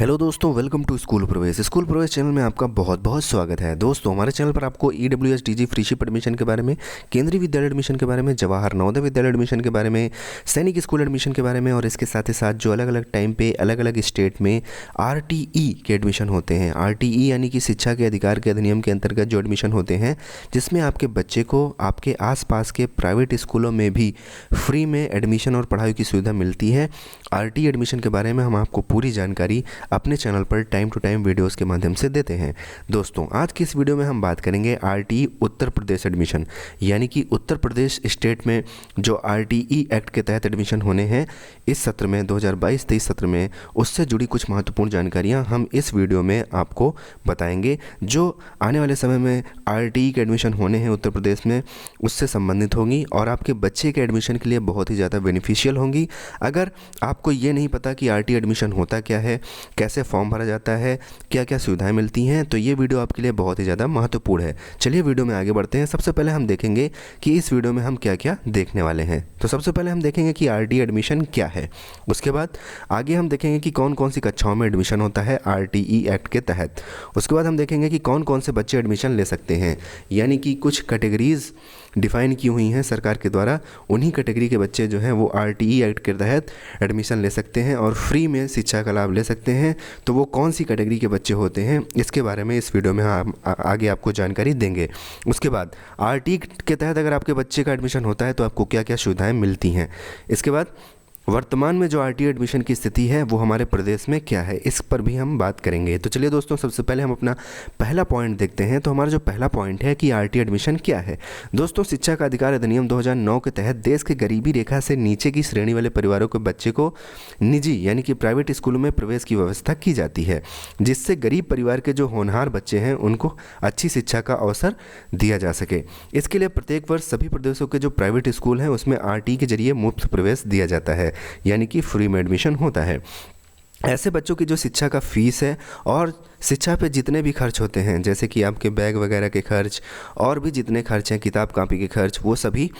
Hello दोस्तों, welcome to school प्रवेश। School प्रवेश चैनल में आपका बहुत बहुत स्वागत है। दोस्तों, हमारे चैनल पर आपको EWS DG फ्रीशिप एडमिशन के बारे में, केंद्रीय विद्यालय एडमिशन के बारे में, जवाहर नवोदय विद्यालय एडमिशन के बारे में, सैनिक स्कूल एडमिशन के बारे में और इसके साथ ही साथ जो अलग अलग टाइम पे अलग अलग स्टेट में RTE के एडमिशन होते हैं। RTE यानी कि शिक्षा के अधिकार के अधिनियम के अंतर्गत जो एडमिशन होते हैं, जिसमें आपके बच्चे को आपके आसपास के प्राइवेट स्कूलों में भी फ्री में एडमिशन और पढ़ाई की सुविधा मिलती है। RTE एडमिशन के बारे में हम आपको पूरी जानकारी अपने चैनल पर टाइम टू टाइम वीडियोस के माध्यम से देते हैं। दोस्तों, आज की इस वीडियो में हम बात करेंगे RTE उत्तर प्रदेश एडमिशन, यानी कि उत्तर प्रदेश स्टेट में जो RTE एक्ट के तहत एडमिशन होने हैं इस सत्र में 2022-23 सत्र में, उससे जुड़ी कुछ महत्वपूर्ण जानकारियां हम इस वीडियो में आपको बताएंगे, जो आने वाले समय में RTE के एडमिशन होने हैं उत्तर प्रदेश में उससे संबंधित होंगी और आपके बच्चे के एडमिशन के लिए बहुत ही ज़्यादा बेनिफिशियल होंगी। अगर आपको ये नहीं पता कि RTE एडमिशन होता क्या है, कैसे फॉर्म भरा जाता है, क्या क्या सुविधाएं मिलती हैं, तो ये वीडियो आपके लिए बहुत ही ज़्यादा महत्वपूर्ण है। चलिए वीडियो में आगे बढ़ते हैं। सबसे पहले हम देखेंगे कि इस वीडियो में हम क्या क्या देखने वाले हैं। तो सबसे पहले हम देखेंगे कि RTE एडमिशन क्या है। उसके बाद आगे हम देखेंगे कि कौन कौन सी कक्षाओं में एडमिशन होता है RTE एक्ट के तहत। उसके बाद हम देखेंगे कि कौन कौन से बच्चे एडमिशन ले सकते हैं, यानी कि कुछ कैटेगरीज डिफ़ाइन की हुई हैं सरकार के द्वारा। उन्हीं कैटेगरी के बच्चे जो हैं वो RTE एक्ट के तहत एडमिशन ले सकते हैं और फ्री में शिक्षा का लाभ ले सकते हैं। तो वो कौन सी कैटेगरी के बच्चे होते हैं, इसके बारे में इस वीडियो में हम आगे आपको जानकारी देंगे। उसके बाद RTE के तहत अगर आपके बच्चे का एडमिशन होता है तो आपको क्या क्या सुविधाएं मिलती हैं। इसके बाद वर्तमान में जो RTE एडमिशन की स्थिति है वो हमारे प्रदेश में क्या है, इस पर भी हम बात करेंगे। तो चलिए दोस्तों, सबसे पहले हम अपना पहला पॉइंट देखते हैं। तो हमारा जो पहला पॉइंट है कि RTE एडमिशन क्या है। दोस्तों, शिक्षा का अधिकार अधिनियम 2009 के तहत देश के गरीबी रेखा से नीचे की श्रेणी वाले परिवारों के बच्चे को निजी यानी कि प्राइवेट स्कूलों में प्रवेश की व्यवस्था की जाती है, जिससे गरीब परिवार के जो होनहार बच्चे हैं उनको अच्छी शिक्षा का अवसर दिया जा सके। इसके लिए प्रत्येक वर्ष सभी प्रदेशों के जो प्राइवेट स्कूल हैं उसमें RTE के जरिए मुफ्त प्रवेश दिया जाता है, यानी कि फ्री में एडमिशन होता है। ऐसे बच्चों की जो शिक्षा का फीस है और शिक्षा पे जितने भी खर्च होते हैं, जैसे कि आपके बैग वगैरह के खर्च और भी जितने खर्च हैं, किताब कापी के खर्च, वो सभी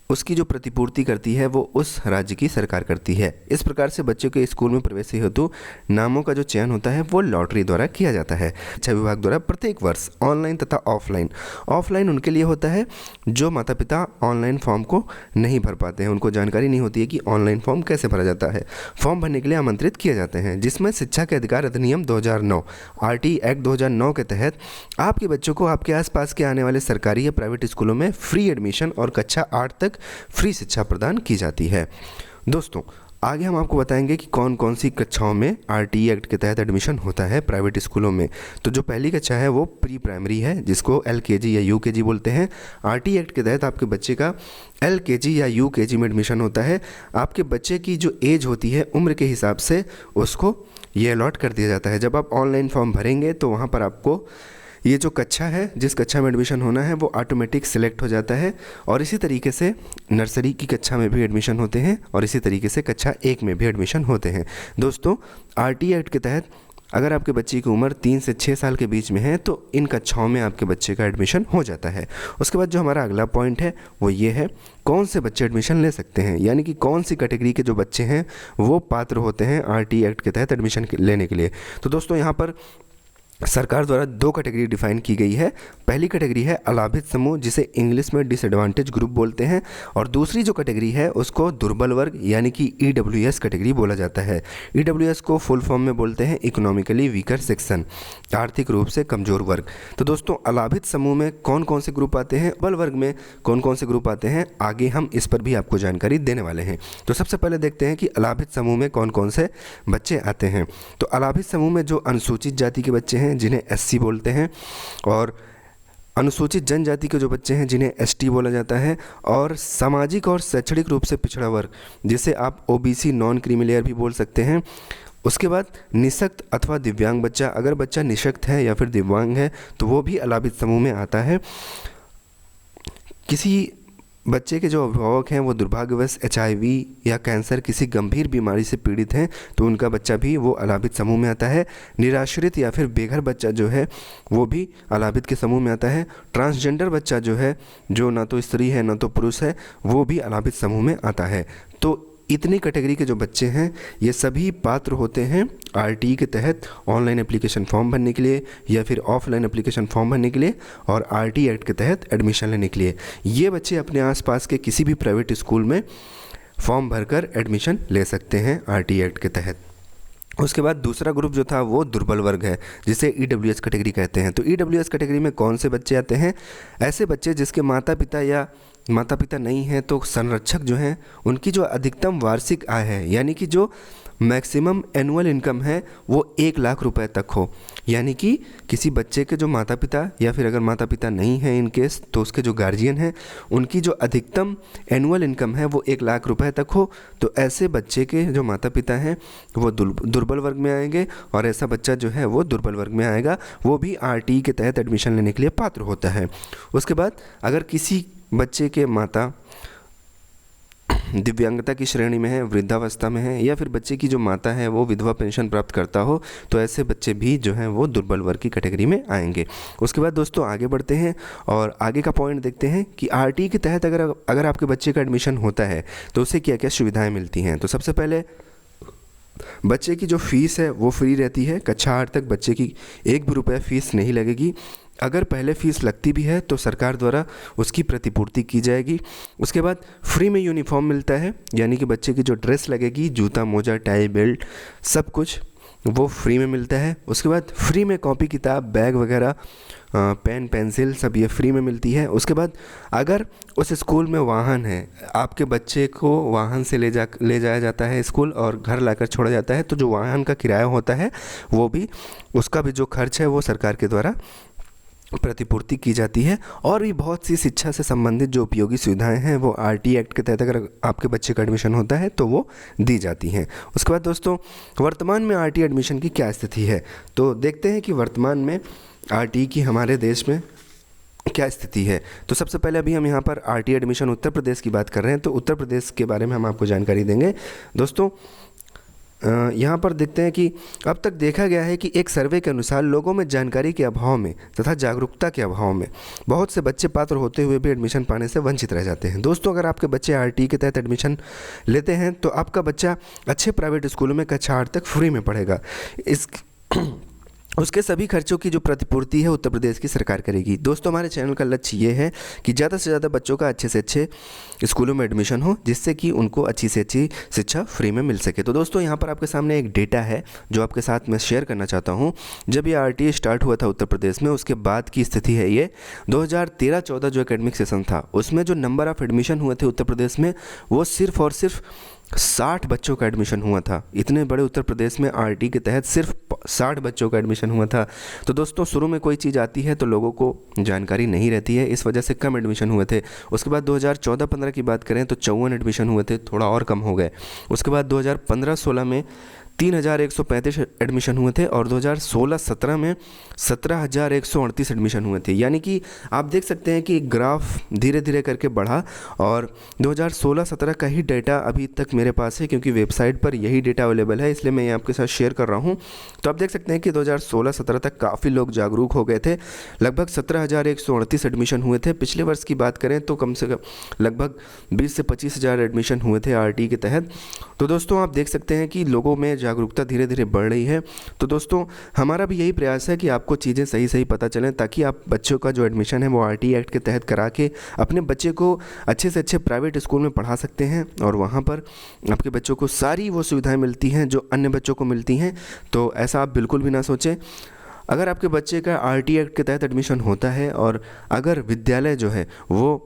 उसकी जो प्रतिपूर्ति करती है वो उस राज्य की सरकार करती है। इस प्रकार से बच्चों के स्कूल में प्रवेश हेतु नामों का जो चयन होता है वो लॉटरी द्वारा किया जाता है शिक्षा विभाग द्वारा प्रत्येक वर्ष, ऑनलाइन तथा ऑफलाइन। ऑफलाइन उनके लिए होता है जो माता पिता ऑनलाइन फॉर्म को नहीं भर पाते हैं, उनको जानकारी नहीं होती है कि ऑनलाइन फॉर्म कैसे भरा जाता है। फॉर्म भरने के लिए आमंत्रित किए जाते हैं, जिसमें शिक्षा के अधिकार अधिनियम 2009 RTE एक्ट 2009 के तहत आपके बच्चों को आपके आसपास के आने वाले सरकारी या प्राइवेट स्कूलों में फ्री एडमिशन और कक्षा 8 तक फ्री शिक्षा प्रदान की जाती है। दोस्तों, आगे हम आपको बताएंगे कि कौन कौन सी कक्षाओं में RTE एक्ट के तहत एडमिशन होता है प्राइवेट स्कूलों में। तो जो पहली कक्षा है वो प्री प्राइमरी है, जिसको LKG या UKG बोलते हैं। RTE एक्ट के तहत आपके बच्चे का LKG या UKG में एडमिशन होता है। आपके बच्चे की जो एज होती है, उम्र के हिसाब से उसको ये अलॉट कर दिया जाता है। जब आप ऑनलाइन फॉर्म भरेंगे तो वहाँ पर आपको ये जो कक्षा है, जिस कक्षा में एडमिशन होना है, वो ऑटोमेटिक सिलेक्ट हो जाता है। और इसी तरीके से नर्सरी की कक्षा में भी एडमिशन होते हैं और इसी तरीके से कक्षा 1 में भी एडमिशन होते हैं। दोस्तों, RTE एक्ट के तहत अगर आपके बच्चे की उम्र 3 से 6 साल के बीच में है तो इन कक्षाओं में आपके बच्चे का एडमिशन हो जाता है। उसके बाद जो हमारा अगला पॉइंट है वो ये है, कौन से बच्चे एडमिशन ले सकते हैं, यानी कि कौन सी कैटेगरी के जो बच्चे हैं वो पात्र होते हैं RTE एक्ट के तहत एडमिशन लेने के लिए। तो दोस्तों, यहाँ पर सरकार द्वारा 2 कैटेगरी डिफाइन की गई है। पहली कैटेगरी है अलाभित समूह, जिसे इंग्लिश में डिसएडवांटेज ग्रुप बोलते हैं, और दूसरी जो कैटेगरी है उसको दुर्बल वर्ग यानी कि EWS कैटेगरी बोला जाता है। EWS को फुल फॉर्म में बोलते हैं इकोनॉमिकली वीकर सेक्शन, आर्थिक रूप से कमज़ोर वर्ग। तो दोस्तों, अलाभित समूह में कौन कौन से ग्रुप आते हैं, दुर्बल वर्ग में कौन कौन से ग्रुप आते हैं, आगे हम इस पर भी आपको जानकारी देने वाले हैं। तो सबसे पहले देखते हैं कि अलाभित समूह में कौन कौन से बच्चे आते हैं। तो अलाभित समूह में जो अनुसूचित जाति के बच्चे हैं जिन्हें SC बोलते हैं, और अनुसूचित जनजाति के जो बच्चे हैं जिन्हें ST बोला जाता है, और सामाजिक और शैक्षणिक रूप से पिछड़ा वर्ग जिसे आप OBC नॉन क्रीमी लेयर भी बोल सकते हैं। उसके बाद निःशक्त अथवा दिव्यांग बच्चा, अगर बच्चा निःशक्त है या फिर दिव्यांग है तो वो भी अलाभित समूह में आता है। किसी बच्चे के जो अभिभावक हैं वो दुर्भाग्यवश HIV या कैंसर किसी गंभीर बीमारी से पीड़ित हैं तो उनका बच्चा भी वो अलाभित समूह में आता है। निराश्रित या फिर बेघर बच्चा जो है वो भी अलाभित के समूह में आता है। ट्रांसजेंडर बच्चा जो है, जो ना तो स्त्री है ना तो पुरुष है, वो भी अलाभित समूह में आता है। तो इतनी कैटेगरी के जो बच्चे हैं ये सभी पात्र होते हैं आरटीई के तहत ऑनलाइन एप्लीकेशन फॉर्म भरने के लिए या फिर ऑफलाइन एप्लीकेशन फॉर्म भरने के लिए और आरटीई एक्ट के तहत एडमिशन लेने के लिए। ये बच्चे अपने आसपास के किसी भी प्राइवेट स्कूल में फॉर्म भरकर एडमिशन ले सकते हैं आरटीई एक्ट के तहत। उसके बाद दूसरा ग्रुप जो था वो दुर्बल वर्ग है, जिसे ईडब्ल्यूएस कैटेगरी कहते हैं। तो ईडब्ल्यूएस कैटेगरी में कौन से बच्चे आते हैं? ऐसे बच्चे जिसके माता पिता नहीं हैं तो संरक्षक जो हैं उनकी जो अधिकतम वार्षिक आय है, यानी कि जो मैक्सिमम एनुअल इनकम है वो 1 लाख रुपए तक हो। यानी कि किसी बच्चे के जो माता पिता या फिर अगर माता पिता नहीं हैं इन केस तो उसके जो गार्जियन हैं उनकी जो अधिकतम एनुअल इनकम है वो 1 लाख रुपए तक हो। तो ऐसे बच्चे के जो माता पिता हैं वो दुर्बल वर्ग में आएंगे और ऐसा बच्चा जो है वो दुर्बल वर्ग में आएगा, वो भी आरटीई के तहत एडमिशन लेने के लिए पात्र होता है। उसके बाद अगर किसी बच्चे के माता दिव्यांगता की श्रेणी में है, वृद्धावस्था में है, या फिर बच्चे की जो माता है वो विधवा पेंशन प्राप्त करता हो, तो ऐसे बच्चे भी जो हैं वो दुर्बल वर्ग की कैटेगरी में आएंगे। उसके बाद दोस्तों आगे बढ़ते हैं और आगे का पॉइंट देखते हैं कि आरटीई के तहत अगर आपके बच्चे का एडमिशन होता है तो उसे क्या क्या सुविधाएं मिलती हैं। तो सबसे पहले बच्चे की जो फ़ीस है वो फ्री रहती है। कक्षा 8 तक बच्चे की 1 भी रुपया फ़ीस नहीं लगेगी। अगर पहले फ़ीस लगती भी है तो सरकार द्वारा उसकी प्रतिपूर्ति की जाएगी। उसके बाद फ्री में यूनिफॉर्म मिलता है, यानी कि बच्चे की जो ड्रेस लगेगी, जूता मोजा टाई बेल्ट सब कुछ वो फ्री में मिलता है। उसके बाद फ्री में कॉपी किताब बैग वगैरह पेन पेंसिल सब ये फ्री में मिलती है। उसके बाद अगर उस स्कूल में वाहन है, आपके बच्चे को वाहन से ले जाया जाता है स्कूल और घर लाकर छोड़ा जाता है, तो जो वाहन का किराया होता है वो भी उसका भी जो खर्च है वो सरकार के द्वारा प्रतिपूर्ति की जाती है। और भी बहुत सी शिक्षा से संबंधित जो उपयोगी सुविधाएं हैं वो आरटीई एक्ट के तहत अगर आपके बच्चे का एडमिशन होता है तो वो दी जाती हैं। उसके बाद दोस्तों वर्तमान में आरटीई एडमिशन की क्या स्थिति है, तो देखते हैं कि वर्तमान में आरटीई की हमारे देश में क्या स्थिति है। तो सबसे पहले अभी हम यहाँ पर आरटीई एडमिशन उत्तर प्रदेश की बात कर रहे हैं, तो उत्तर प्रदेश के बारे में हम आपको जानकारी देंगे। दोस्तों यहाँ पर देखते हैं कि अब तक देखा गया है कि एक सर्वे के अनुसार लोगों में जानकारी के अभाव में तथा जागरूकता के अभाव में बहुत से बच्चे पात्र होते हुए भी एडमिशन पाने से वंचित रह जाते हैं। दोस्तों अगर आपके बच्चे आरटीई के तहत एडमिशन लेते हैं तो आपका बच्चा अच्छे प्राइवेट स्कूलों में कक्षा 8 तक फ्री में पढ़ेगा। उसके सभी खर्चों की जो प्रतिपूर्ति है उत्तर प्रदेश की सरकार करेगी। दोस्तों हमारे चैनल का लक्ष्य ये है कि ज़्यादा से ज़्यादा बच्चों का अच्छे से अच्छे स्कूलों में एडमिशन हो, जिससे कि उनको अच्छी से अच्छी शिक्षा फ्री में मिल सके। तो दोस्तों यहाँ पर आपके सामने एक डेटा है जो आपके साथ मैं शेयर करना चाहता हूँ। जब ये आरटीई स्टार्ट हुआ था उत्तर प्रदेश में, उसके बाद की स्थिति है ये 2013-14 जो एकेडमिक सेशन था उसमें जो नंबर ऑफ़ एडमिशन हुए थे उत्तर प्रदेश में वो सिर्फ और सिर्फ 60 बच्चों का एडमिशन हुआ था। इतने बड़े उत्तर प्रदेश में आरटीई के तहत सिर्फ 60 बच्चों का एडमिशन हुआ था। तो दोस्तों शुरू में कोई चीज़ आती है तो लोगों को जानकारी नहीं रहती है, इस वजह से कम एडमिशन हुए थे। उसके बाद 2014-15 की बात करें तो 54 एडमिशन हुए थे, थोड़ा और कम हो गए। उसके बाद 2015-16 में 3135 एडमिशन हुए थे और 2016-17 में 17138 एडमिशन हुए थे। यानी कि आप देख सकते हैं कि ग्राफ धीरे धीरे करके बढ़ा और 2016-17 का ही डेटा अभी तक मेरे पास है, क्योंकि वेबसाइट पर यही डेटा अवेलेबल है, इसलिए मैं ये आपके साथ शेयर कर रहा हूँ। तो आप देख सकते हैं कि 2016-17 तक काफ़ी लोग जागरूक हो गए थे। लगभग 17138 एडमिशन हुए थे। पिछले वर्ष की बात करें तो कम से कम लगभग 20 से 25 हज़ार एडमिशन हुए थे आरटीई के तहत। तो दोस्तों आप देख सकते हैं कि लोगों में जागरूकता धीरे धीरे बढ़ रही है। तो दोस्तों हमारा भी यही प्रयास है कि आपको चीज़ें सही सही पता चलें, ताकि आप बच्चों का जो एडमिशन है वो आरटीई एक्ट के तहत करा के अपने बच्चे को अच्छे से अच्छे प्राइवेट स्कूल में पढ़ा सकते हैं और वहाँ पर आपके बच्चों को सारी वो सुविधाएं मिलती हैं जो अन्य बच्चों को मिलती हैं। तो ऐसा आप बिल्कुल भी ना सोचें। अगर आपके बच्चे का आरटीई एक्ट के तहत एडमिशन होता है और अगर विद्यालय जो है वो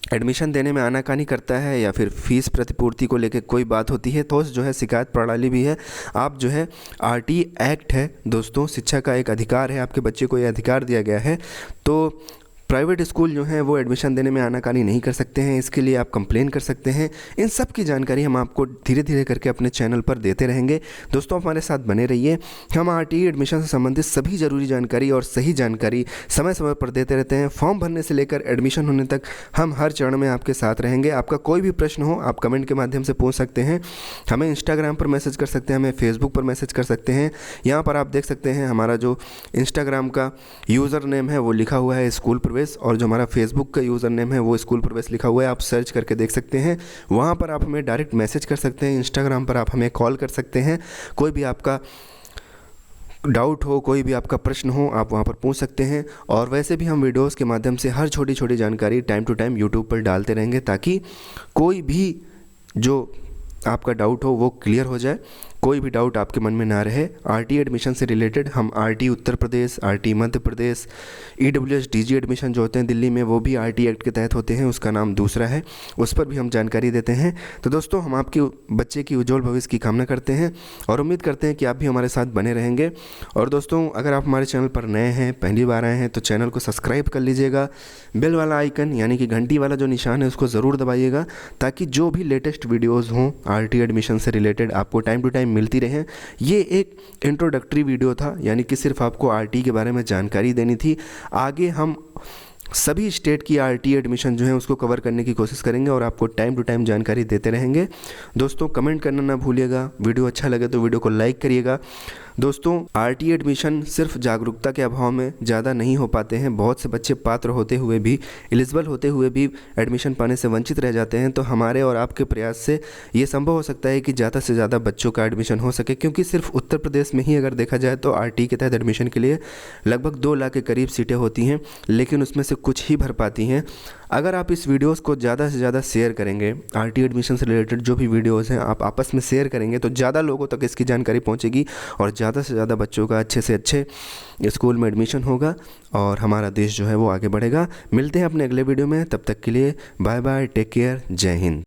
एडमिशन देने में आनाकानी करता है या फिर फीस प्रतिपूर्ति को लेकर कोई बात होती है, तो जो है शिकायत प्रणाली भी है। आप जो है आरटीई एक्ट है दोस्तों, शिक्षा का एक अधिकार है, आपके बच्चे को ये अधिकार दिया गया है। तो प्राइवेट स्कूल जो हैं वो एडमिशन देने में आनाकानी नहीं कर सकते हैं, इसके लिए आप कंप्लेन कर सकते हैं। इन सब की जानकारी हम आपको धीरे धीरे करके अपने चैनल पर देते रहेंगे। दोस्तों हमारे साथ बने रहिए। हम आरटीई एडमिशन से संबंधित सभी ज़रूरी जानकारी और सही जानकारी समय समय पर देते रहते हैं। फॉर्म भरने से लेकर एडमिशन होने तक हम हर चरण में आपके साथ रहेंगे। आपका कोई भी प्रश्न हो आप कमेंट के माध्यम से पूछ सकते हैं, हमें इंस्टाग्राम पर मैसेज कर सकते हैं, हमें फेसबुक पर मैसेज कर सकते हैं। यहाँ पर आप देख सकते हैं हमारा जो इंस्टाग्राम का यूज़र नेम है वो लिखा हुआ है स्कूल प्रवेश, और जो हमारा फेसबुक का यूज़र नेम है वो स्कूल प्रवेश लिखा हुआ है, आप सर्च करके देख सकते हैं। वहाँ पर आप हमें डायरेक्ट मैसेज कर सकते हैं, इंस्टाग्राम पर आप हमें कॉल कर सकते हैं। कोई भी आपका डाउट हो, कोई भी आपका प्रश्न हो, आप वहाँ पर पूछ सकते हैं। और वैसे भी हम वीडियोस के माध्यम से हर छोटी छोटी जानकारी टाइम टू टाइम यूट्यूब पर डालते रहेंगे, ताकि कोई भी जो आपका डाउट हो वो क्लियर हो जाए, कोई भी डाउट आपके मन में ना रहे। आरटी एडमिशन से रिलेटेड हम RT Uttar Pradesh, RT Madhya Pradesh, EWS DG admission जो होते हैं दिल्ली में, वो भी आरटी एक्ट के तहत होते हैं, उसका नाम दूसरा है, उस पर भी हम जानकारी देते हैं। तो दोस्तों, हम आपके बच्चे की उज्जवल भविष्य की कामना करते हैं और उम्मीद करते हैं कि आप भी हमारे साथ बने रहेंगे। और दोस्तों, अगर आप हमारे चैनल पर नए हैं, पहली बार आए हैं, तो चैनल को सब्सक्राइब कर लीजिएगा। बेल वाला आइकन यानी कि घंटी वाला जो निशान है उसको ज़रूर दबाइएगा, ताकि जो भी लेटेस्ट वीडियोज़ हों आरटी एडमिशन से रिलेटेड आपको टाइम टू टाइम मिलती रहें। ये एक इंट्रोडक्टरी वीडियो था, यानी कि सिर्फ आपको आरटी के बारे में जानकारी देनी थी। आगे हम सभी स्टेट की आरटी एडमिशन जो है उसको कवर करने की कोशिश करेंगे और आपको टाइम टू टाइम जानकारी देते रहेंगे। दोस्तों, कमेंट करना ना भूलिएगा, वीडियो अच्छा लगे तो वीडियो को लाइक करिएगा। दोस्तों, आरटी एडमिशन सिर्फ जागरूकता के अभाव में ज़्यादा नहीं हो पाते हैं, बहुत से बच्चे पात्र होते हुए भी, एलिजिबल होते हुए भी एडमिशन पाने से वंचित रह जाते हैं। तो हमारे और आपके प्रयास से ये संभव हो सकता है कि ज़्यादा से ज़्यादा बच्चों का एडमिशन हो सके, क्योंकि सिर्फ उत्तर प्रदेश में ही अगर देखा जाए तो आरटी के तहत एडमिशन के लिए लगभग 2 लाख के करीब सीटें होती हैं, लेकिन उसमें से कुछ ही भर पाती हैं। अगर आप इस वीडियोस को ज़्यादा से ज़्यादा शेयर करेंगे, आरटी एडमिशन से रिलेटेड जो भी वीडियोस हैं आप आपस में शेयर करेंगे, तो ज़्यादा लोगों तक इसकी जानकारी पहुंचेगी और ज़्यादा से ज़्यादा बच्चों का अच्छे से अच्छे स्कूल में एडमिशन होगा और हमारा देश जो है वो आगे बढ़ेगा। मिलते हैं अपने अगले वीडियो में, तब तक के लिए बाय बाय, टेक केयर, जय हिंद।